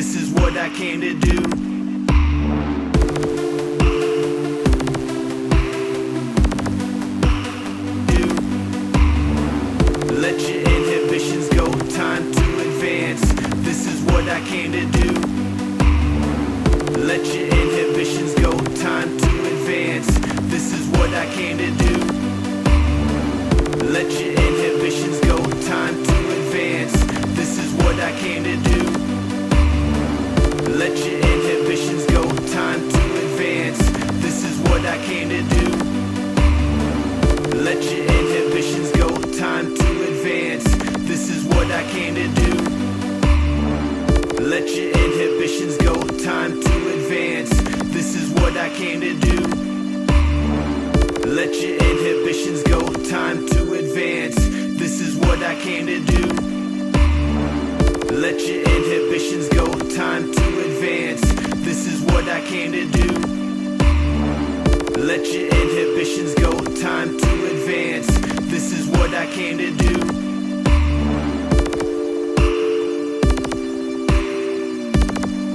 This is what I came to do. Let your inhibitions go, time to advance. This is what I came to do. Let your inhibitions go, time to advance. This is what I came to do. Let your inhibitions go, time to advance. This is what I came to do. Let your inhibitions go, time to advance. This is what I came to do. Let your inhibitions go, time to advance. This is what I came to do. Let your inhibitions go, time to advance. This is what I came to do. Let your inhibitions go, time to advance. This is what I came to do. Let your inhibitions go, time to advance. This is what I came to do. Let your inhibitions go, time to advance. This is what I came to do.